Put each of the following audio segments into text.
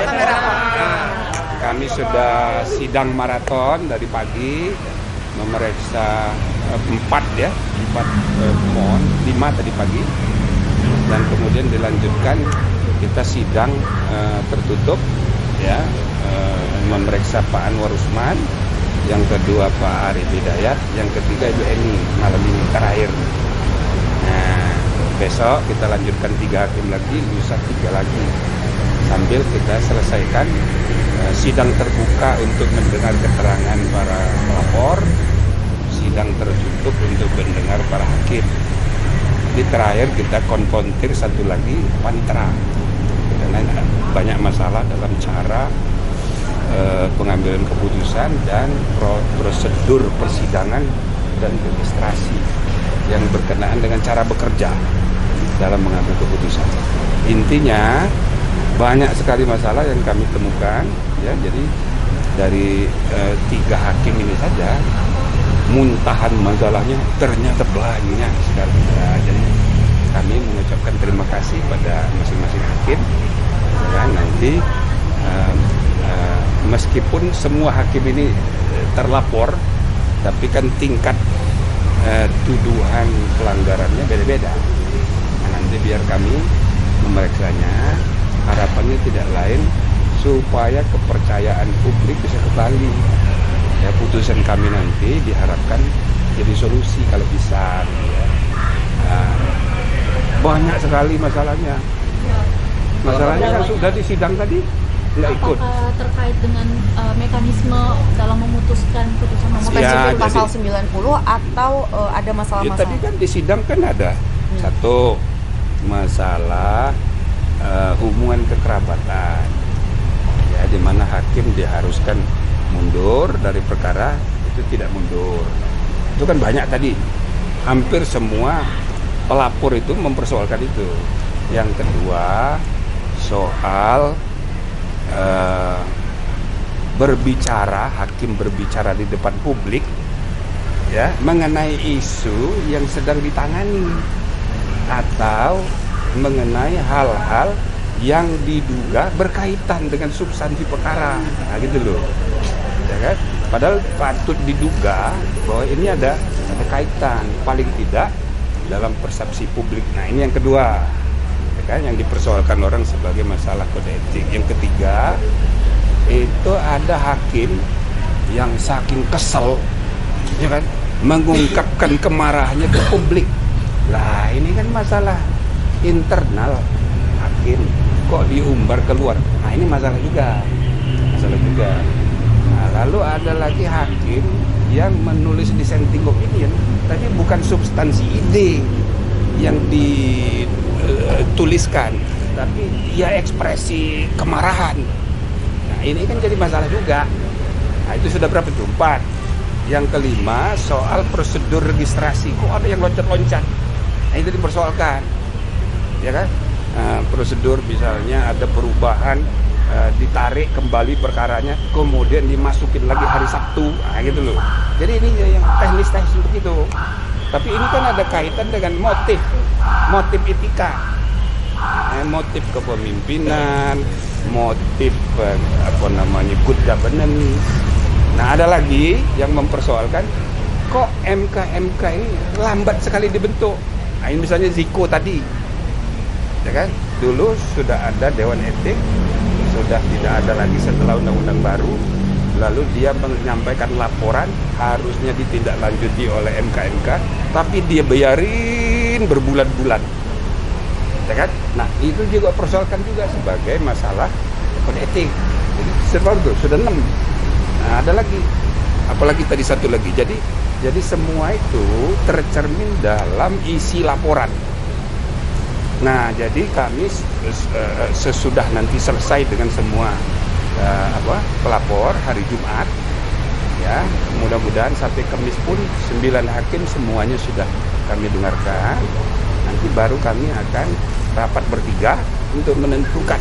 kamera. Kami sudah sidang maraton dari pagi, memeriksa 4 mohon, 5 tadi pagi, dan kemudian dilanjutkan kita sidang tertutup, ya, memeriksa Pak Anwar Usman, yang kedua Pak Arif Hidayat, yang ketiga Ibu Eni malam ini terakhir. Nah, besok kita lanjutkan 3 hakim lagi, lusa 3 lagi, sambil kita selesaikan sidang terbuka untuk mendengar keterangan para pelapor, sidang tertutup untuk mendengar para hakim. Di terakhir kita konfrontir satu lagi panitera, karena banyak masalah dalam cara pengambilan keputusan dan prosedur persidangan dan registrasi yang berkenaan dengan cara bekerja dalam mengambil keputusan. Intinya banyak sekali masalah yang kami temukan, ya. Jadi dari 3 hakim ini saja muntahan masalahnya ternyata banyak sekali. Nah, jadi kami mengucapkan terima kasih pada masing-masing hakim, ya. Nanti meskipun semua hakim ini terlapor, tapi kan tingkat tuduhan pelanggarannya beda-beda. Nah, nanti biar kami memeriksanya, harapannya tidak lain supaya kepercayaan publik bisa kembali. Ya, putusan kami nanti diharapkan jadi solusi kalau bisa. Ya. Nah, banyak sekali masalahnya. Masalahnya kan sudah disidang tadi, nggak ikut. Apakah terkait dengan mekanisme dalam memutuskan putusan nomor Ya, pasal 90 atau ada Ya, masalah-masalah? tadi kan disidang kan ada satu masalah hubungan kekerabatan, ya, di mana hakim diharuskan mundur dari perkara itu tidak mundur. Itu kan banyak tadi, hampir semua pelapor itu mempersoalkan itu. Yang kedua soal berbicara, hakim berbicara di depan publik, ya, mengenai isu yang sedang ditangani atau mengenai hal-hal yang diduga berkaitan dengan substansi perkara. Nah, gitu loh, ya kan? Padahal patut diduga bahwa ini ada kaitan, paling tidak dalam persepsi publik. Nah, ini yang kedua, ya kan, yang dipersoalkan orang sebagai masalah kode etik. Yang ketiga, itu ada hakim yang saking kesel, ya kan, mengungkapkan kemarahannya ke publik. Lah, ini kan masalah internal hakim, kok diumbar keluar. Nah, ini masalah juga. Nah, lalu ada lagi hakim yang menulis dissenting opinion, tapi bukan substansi ide yang dituliskan, tapi ya ekspresi kemarahan. Nah, ini kan jadi masalah juga. Nah, itu sudah berapa tuh? 4. Yang kelima soal prosedur registrasi, kok ada yang loncat-loncat. Nah, itu dipersoalkan, ya kan? Prosedur misalnya ada perubahan, ditarik kembali perkaranya, kemudian dimasukin lagi hari Sabtu, nah, gitu loh. Jadi ini yang teknis-teknis begitu. Tapi ini kan ada kaitan dengan motif etika, motif kepemimpinan, motif good governance. Nah, ada lagi yang mempersoalkan, kok MK ini lambat sekali dibentuk. Nah, ini misalnya Ziko tadi, ya kan? Dulu sudah ada Dewan Etik, sudah tidak ada lagi setelah undang-undang baru. Lalu dia menyampaikan laporan, harusnya ditindaklanjuti oleh MK, tapi dia bayarin berbulan-bulan, ya kan? Nah, itu juga persoalkan juga sebagai masalah kode etik. Jadi sudah 6. Nah, ada lagi, apalagi tadi satu lagi. Jadi semua itu tercermin dalam isi laporan. Nah, jadi kami sesudah nanti selesai dengan semua pelapor hari Jumat, ya, mudah-mudahan sampai Kamis pun 9 hakim semuanya sudah kami dengarkan. Nanti baru kami akan rapat bertiga untuk menentukan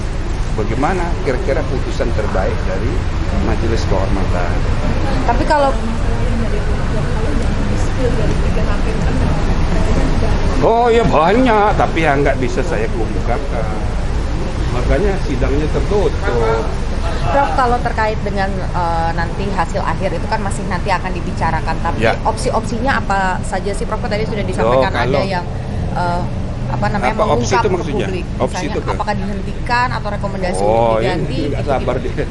bagaimana kira-kira putusan terbaik dari Majelis Kehormatan. Tapi kalau Oh ya banyak, tapi ya nggak bisa saya kemukakan. makanya sidangnya tertutup. Prof, kalau terkait dengan nanti hasil akhir itu kan masih nanti akan dibicarakan, tapi Ya. opsi-opsinya apa saja sih Prof? Tadi sudah disampaikan kalau- ada yang Apa opsi mengungkap itu ke maksudnya? publik, Opsi misalnya itu ke- apakah dihentikan atau rekomendasi Oh, untuk ini diganti? nggak gitu-gitu. sabar dia.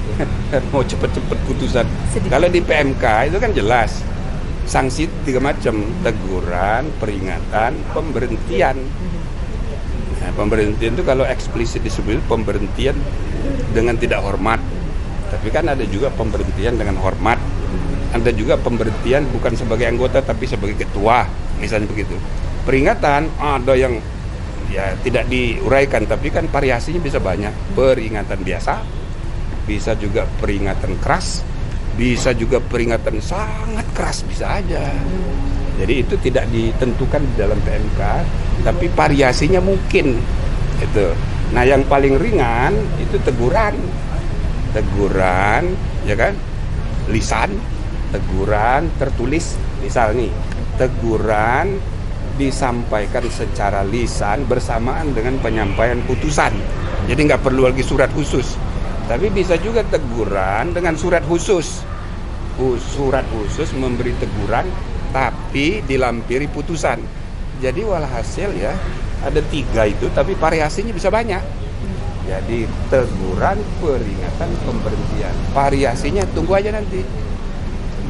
Mau cepet-cepet putusan. Sedikit. Kalau di PMK itu kan jelas. Sanksi 3 macam, teguran, peringatan, pemberhentian. Nah, pemberhentian itu kalau eksplisit disebut pemberhentian dengan tidak hormat. Tapi kan ada juga pemberhentian dengan hormat. Ada juga pemberhentian bukan sebagai anggota tapi sebagai ketua, misalnya begitu. Peringatan ada yang ya tidak diuraikan, tapi kan variasinya bisa banyak. Peringatan biasa, bisa juga peringatan keras, bisa juga peringatan sangat keras, bisa aja. Jadi itu tidak ditentukan di dalam PMK, tapi variasinya mungkin itu. Nah, yang paling ringan itu teguran, ya kan, lisan, teguran tertulis, misal nih, teguran disampaikan secara lisan bersamaan dengan penyampaian putusan. Jadi nggak perlu lagi surat khusus. Tapi bisa juga teguran dengan surat khusus. Surat khusus memberi teguran tapi dilampiri putusan. Jadi walhasil ya ada 3 itu, tapi variasinya bisa banyak. Jadi teguran, peringatan, pemberhentian. Variasinya tunggu aja nanti.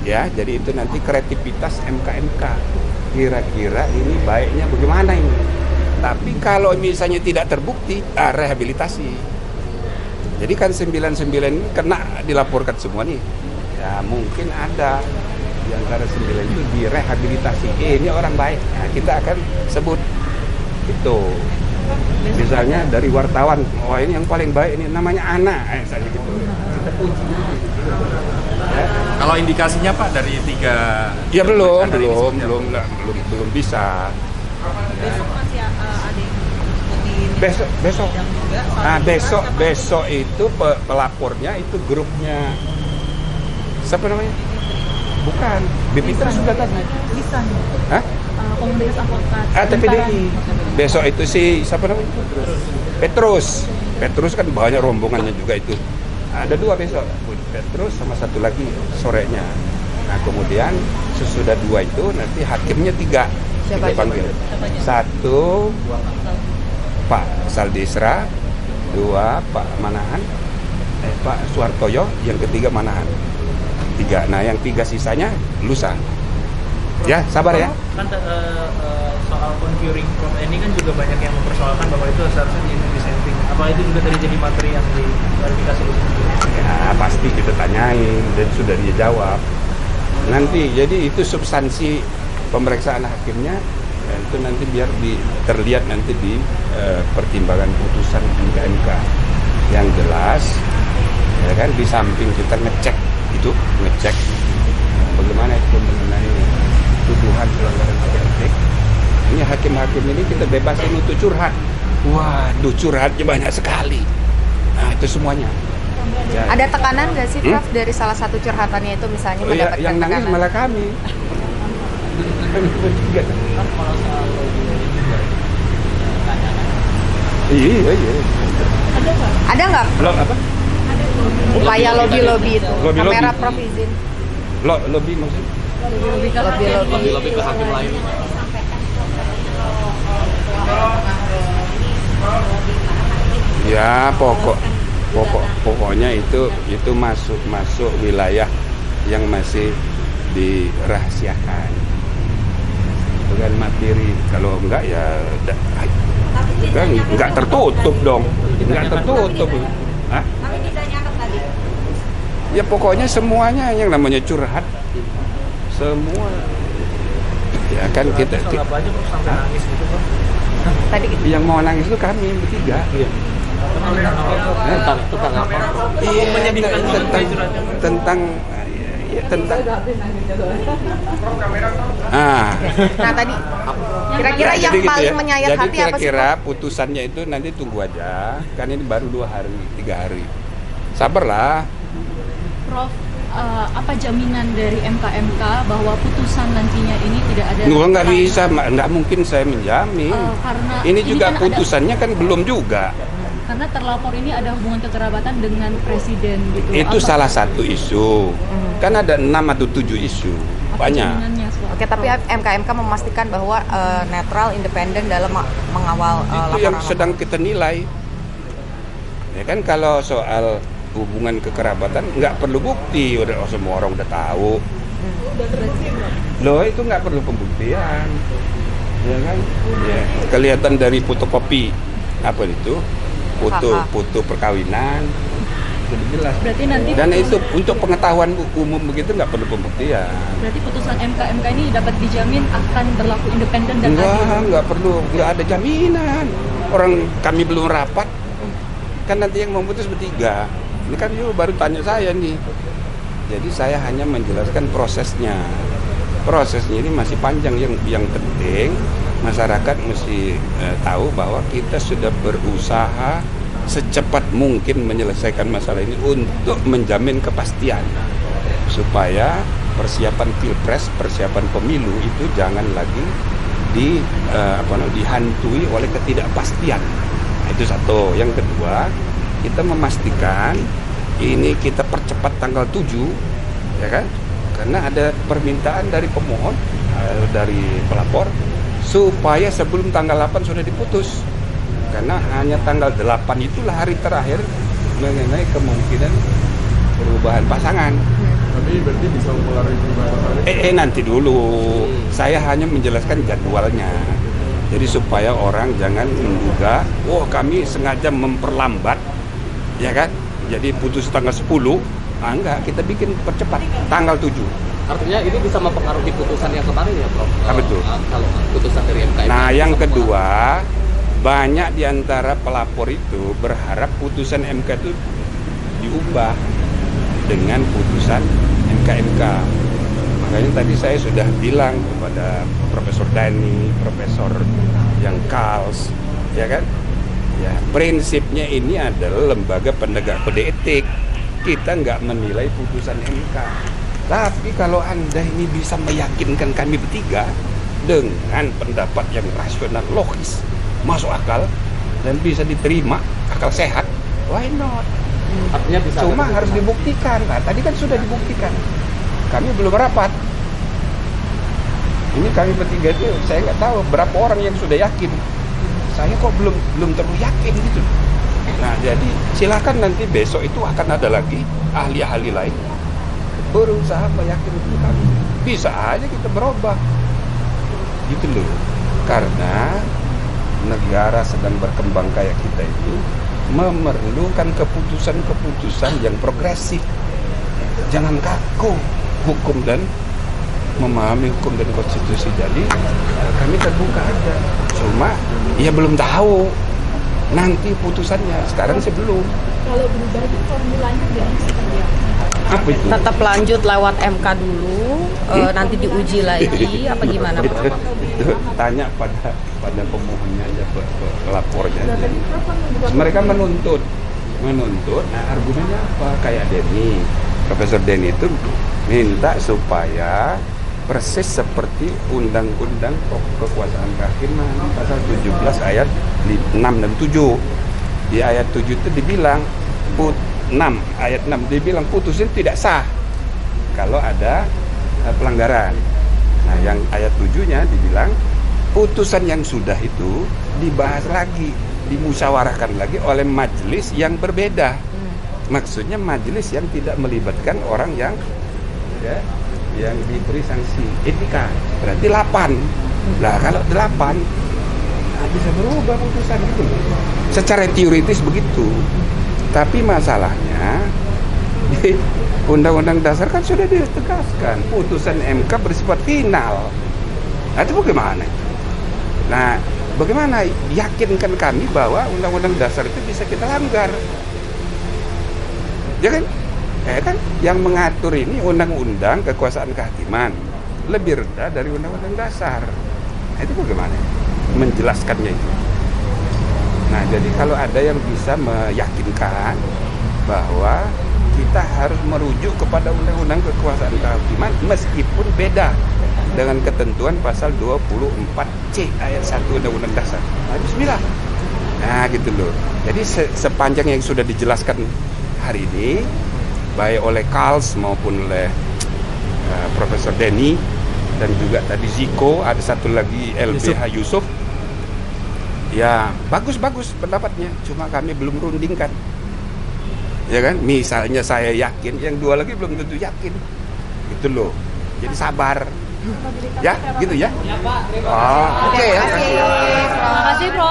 Ya, jadi itu nanti kreativitas MK-MK. Kira-kira ini baiknya bagaimana ini? Tapi kalau misalnya tidak terbukti, rehabilitasi. Jadi kan 99 ini kena dilaporkan semua nih. Ya mungkin ada di antara 9 itu direhabilitasi. Ini orang baik. Nah, kita akan sebut itu. Misalnya dari wartawan, wah ini yang paling baik ini namanya Ana, misalnya gitu. Kita puji. Ya. Kalau indikasinya Pak dari 3 Ya belum pemeriksaan ini seperti apa? belum bisa. Besok masih ada yang ikuti Besok. sidang juga. Nah, besok itu pelapornya itu grupnya siapa namanya? Bukan, Bipiter sudah tadi. Lisan. Hah? Komunitas advokat. TPDI. Besok itu si siapa namanya? Petrus kan banyak rombongannya juga itu. Ada 2 besok, Petrus sama satu lagi sorenya. Nah kemudian sesudah 2 itu nanti hakimnya 3 Siapa kita panggil. aja? 1 Pak Saldisra, 2 Pak Manahan, Pak Suhartoyo, yang ketiga Manahan. 3. Nah yang 3 sisanya lusa. Ya sabar ya. Kan soal concurring from ini kan juga banyak yang mempersoalkan bahwa itu seharusnya di dissenting. Apa itu juga tadi jadi materi yang diklarifikasi oleh Ya pasti kita tanyain dan sudah dia jawab. Nanti jadi itu substansi pemeriksaan hakimnya ya, itu nanti biar terlihat nanti di pertimbangan putusan MK. Yang jelas ya kan di samping kita ngecek bagaimana itu mengenai tuduhan pelanggaran kode etik. Ini hakim-hakim ini kita bebasin untuk curhat. Waduh, curhatnya banyak sekali. Nah, itu semuanya. Ya. Ada tekanan nggak sih Prof dari salah satu curhatannya itu misalnya Oh, ya, mendapatkan yang nangis tekanan? malah kami. Kami bertiga. Iya. Ada nggak Lo apa? upaya lobby itu? Lobby. Kamera Prof izin. Lobby maksudnya? lebih ke hakim lain. Ya pokoknya itu masuk wilayah yang masih dirahasiakan. Bukan materi, kalau enggak ya kan enggak tertutup dong. Enggak tertutup. Hah? Ya pokoknya semuanya yang namanya curhat semua. Ya kan kita Soal apa aja Prof sampai nangis gitu Prof? Tadi yang mau nangis itu kami bertiga. Tentang apa? Iya, Menyedihkan tentang nah tadi kira-kira yang jadi gitu paling ya. menyayat Jadi hati apa sih? kira-kira putusannya itu nanti tunggu aja, kan ini baru 2 hari 3 hari, sabarlah. Prof, apa jaminan dari MK bahwa putusan nantinya ini tidak ada? Nggak bisa, nggak mungkin saya menjamin. Karena Ini juga kan putusannya kan belum juga. Karena terlapor ini ada hubungan kekerabatan dengan presiden gitu. Itu Apa- salah satu isu. Kan ada 6 atau 7 isu. apa Banyak. jaminannya, Soal? Oke, tapi MKMK memastikan bahwa netral, independen dalam mengawal Itu yang laporan. sedang kita nilai. Ya kan kalau soal hubungan kekerabatan nggak perlu bukti, udah semua orang udah tahu. Loh itu nggak perlu pembuktian, ya kan? Ya, kelihatan dari fotokopi apa itu, foto perkawinan, sudah jelas. Berarti nanti Dan itu untuk pengetahuan umum begitu nggak perlu pembuktian. berarti putusan MK ini dapat dijamin akan berlaku independen dan adil. Nggak perlu, nggak ada jaminan. Orang kami belum rapat, kan nanti yang memutus bertiga. Ini kan you baru tanya saya nih. Jadi saya hanya menjelaskan prosesnya. Prosesnya ini masih panjang. Yang penting masyarakat mesti tahu bahwa kita sudah berusaha secepat mungkin menyelesaikan masalah ini untuk menjamin kepastian supaya persiapan pilpres, persiapan pemilu itu jangan lagi dihantui oleh ketidakpastian. Itu satu. Yang kedua, kita memastikan ini kita percepat tanggal 7, ya kan? Karena ada permintaan dari pemohon, dari pelapor, supaya sebelum tanggal 8 sudah diputus. Karena hanya tanggal 8 itulah hari terakhir mengenai kemungkinan perubahan pasangan. Tapi berarti bisa mempengaruhi Nanti dulu. Saya hanya menjelaskan jadwalnya. Jadi supaya orang jangan menduga, oh kami sengaja memperlambat, ya kan? Jadi putus tanggal 10, enggak, kita bikin percepat tanggal 7. Artinya ini bisa mempengaruhi putusan yang kemarin ya, Prof? Betul. Kalau putusan dari MK. Nah, yang kedua, banyak di antara pelapor itu berharap putusan MK itu diubah dengan putusan MK. Makanya tadi saya sudah bilang kepada Profesor Dani, Profesor yang Kals, ya kan? Ya, prinsipnya ini adalah lembaga penegak kode etik. Kita nggak menilai putusan MK. Tapi kalau Anda ini bisa meyakinkan kami bertiga dengan pendapat yang rasional, logis, masuk akal, dan bisa diterima, akal sehat, why not? Artinya bisa. Cuma harus dibuktikan. Nah, tadi kan sudah dibuktikan. Kami belum rapat. Ini kami bertiga itu saya nggak tahu berapa orang yang sudah yakin. Saya kok belum terlalu yakin gitu. Nah, jadi silakan nanti besok itu akan ada lagi ahli-ahli lain berusaha meyakinkan kami. Bisa aja kita berubah. Gitu loh. Karena negara sedang berkembang kayak kita ini memerlukan keputusan-keputusan yang progresif. Jangan kaku hukum dan memahami hukum dan konstitusi. Jadi kami terbuka aja. Cuma ya belum tahu nanti putusannya. Sekarang sih belum. Kalau berubah itu formulanya dari seperti apa? Apa itu? Tetap lanjut lewat MK dulu, nanti diuji lagi, apa gimana, Prof? Itu tanya pada pemohonnya aja, pelapornya aja. Mereka menuntut. Nah, argumennya apa? Kayak Denny, Profesor Denny itu minta supaya persis seperti Undang-Undang Kekuasaan Kehakiman pasal 17 ayat 6 dan 7. Di ayat 7 itu dibilang ayat 6 dibilang putusan tidak sah kalau ada pelanggaran. Nah, yang ayat 7-nya dibilang putusan yang sudah itu dibahas lagi, dimusyawarahkan lagi oleh majelis yang berbeda. Maksudnya majelis yang tidak melibatkan orang yang diberi sanksi etika. Berarti 8. Nah, kalau 8 bisa berubah putusan itu. Secara teoritis begitu. Tapi masalahnya di Undang-Undang Dasar kan sudah ditegaskan putusan MK bersifat final. Nah, itu bagaimana itu? Nah, bagaimana yakinkan kami bahwa Undang-Undang Dasar itu bisa kita langgar? Ya kan? Yang mengatur ini Undang-Undang Kekuasaan Kehakiman lebih rendah dari Undang-Undang Dasar. Nah, itu bagaimana menjelaskannya itu? Nah, jadi kalau ada yang bisa meyakinkan bahwa kita harus merujuk kepada Undang-Undang Kekuasaan Kehakiman meskipun beda dengan ketentuan pasal 24C ayat 1 Undang-Undang Dasar. Nah, bismillah. Nah gitu loh. Jadi sepanjang yang sudah dijelaskan hari ini, baik oleh Kals maupun oleh Profesor Denny dan juga tadi Ziko, ada satu lagi LBH Yusuf. Ya bagus-bagus pendapatnya, cuma kami belum rundingkan. Ya kan, misalnya saya yakin, yang dua lagi belum tentu yakin. Gitu loh. Jadi sabar. Ya, gitu ya. Ya Pak, terima kasih. Oh, oke ya. Terima kasih, Prof.